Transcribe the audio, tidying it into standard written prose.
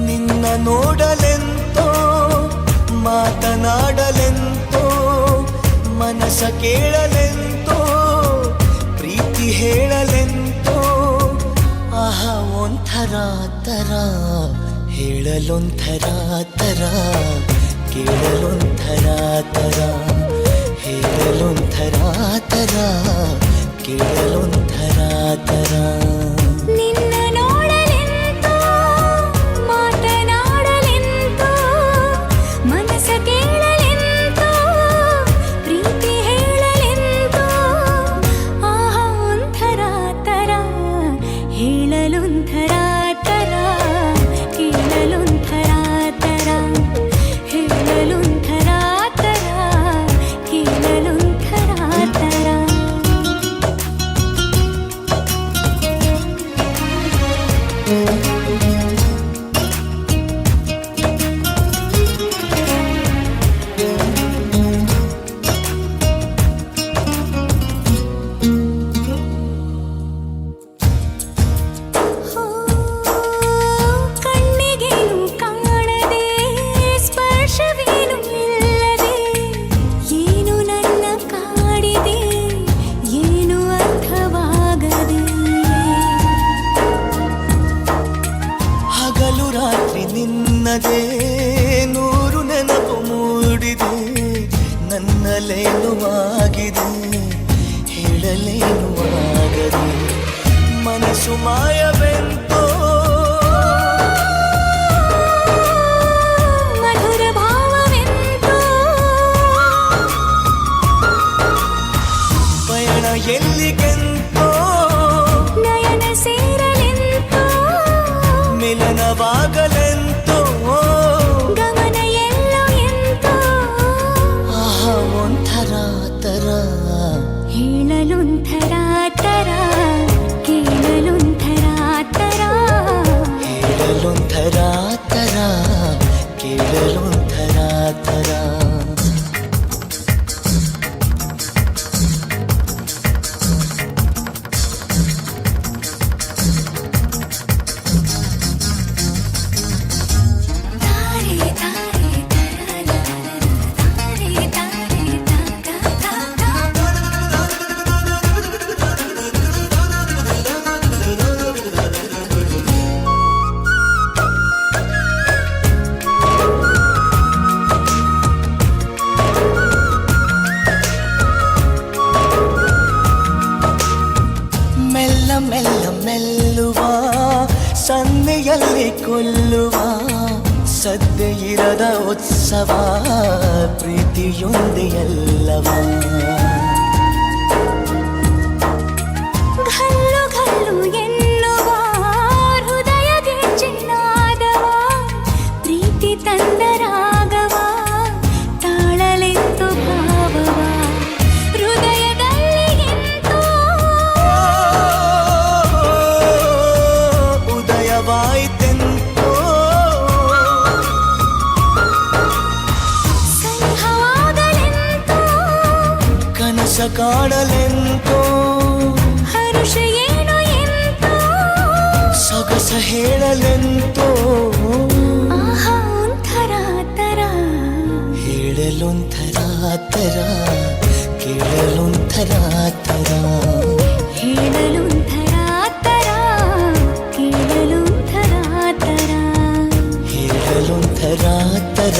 ನಿನ್ನ ನೋಡಲೆಂತೋ ಮಾತನಾಡಲೆಂತೋ ಮನಸ ಕೇಳಲೆಂತೋ ಪ್ರೀತಿ ಹೇಳಲೆಂತೋ ಆಹಾ ಒಂಥರ ತರ ಹೇಳಲೊಂಥರ ತರ ಕೇಳಲೊಂಥರ ತರ ಹೇಳಲೊಂಥರ ತರ ಕೇಳಲೊಂಥರ ತರ ನಿನ್ನ ನೋಡಲೆಂತೋ ಮಾತನಾಡಲೆಂತೋ ಮನಸ ಕೇಳಲೆಂತೋ ಪ್ರೀತಿ ಹೇಳಲೆಂತೋ ಆಹಾ ಒಂಥರ ತರ ಹೇಳಲೊಂಥರ ತರ ಕೇಳಲೊಂಥರ ತರ ಹೇಳಲೊಂಥರ ತರ ಕೇಳಲೊಂಥರ ತರ ಕಣ್ಣಿಗೇನು ಕಾಣದೆ ಸ್ಪರ್ಶವೇನು ಇಲ್ಲದೆ ಏನು ನನ್ನ ಕಾಡಿದೆ ಏನು ಅರ್ಥವಾಗದೆ ಹಗಲು ರಾತ್ರಿ ನಿನ್ನದೇ ನೂರು ನೆನಪು ಮೂಡಿದೆ ನನ್ನಲ್ಲೇನು ಆಗಿದೆ ಹೇಳಲೇನು ಆಗದೆ ಮನಸ್ಸು ಮಾಯವೆಂತೋ ಮಧುರ ಭಾವವೆಂತೋ ಪಯಣ ಎಲ್ಲಿಗೆಂತೋ ನಯನ ಸೇರಲೆಂತೋ ಮಿಲನವಾಗಲೆಂತೋ ಗಮನ ಎಲ್ಲೋ ಎಂತೋ ಆಹಾ ಒಂಥರ ತರ ಹೇಳಲೊಂಥರ ತರ ಕೇಳಲೊಂಥರ ತರ ಹೇಳಲೊಂಥರ ತರ ಕೇಳಲೊಂಥರ ತರ ತಾರೆ ತಾರೆ ತಾರೆ ತಾರೆ ಮೆಲ್ಲ ಮೆಲ್ಲ ಮೆಲ್ಲುವ ಸನ್ನೆಯಲ್ಲಿ ಕೊಲ್ಲುವ ಸದ್ದೆ ಇರದ ಉತ್ಸವ ಪ್ರೀತಿಯೊಂದೆ ಎಲ್ಲವ ಘಲ್ಲು ಘಲ್ಲು ಎನ್ನುವ ಹೃದಯ ಗೆಜ್ಜೆನಾದವ ಪ್ರೀತಿ ತಂದ ರಾಗವ ತಾಳಲೆಂತು ಭಾವವ ಹೃದಯದಲ್ಲಿ ಎಂತೋ ಉದಯವಾಯಿತೆಂತೋ ಸಂಘವಾಗಲೆಂತೋ ಕನಸ ಕಾಣಲೆಂತೋ ಹರುಷ ಏನು ಎಂತೋ ಸೊಗಸ ಹೇಳಲೆಂತೋ ಆಹಾ ಒಂಥರ ತರ ಹೇಳಲೊಂಥರ ತರ ಕೇಳಲೊಂಥರ ತರ ಹೇಳಲೊಂಥರ ತರ ಕೇಳಲೊಂಥರ ತರ ಹೇಳಲೊಂಥರ ತರ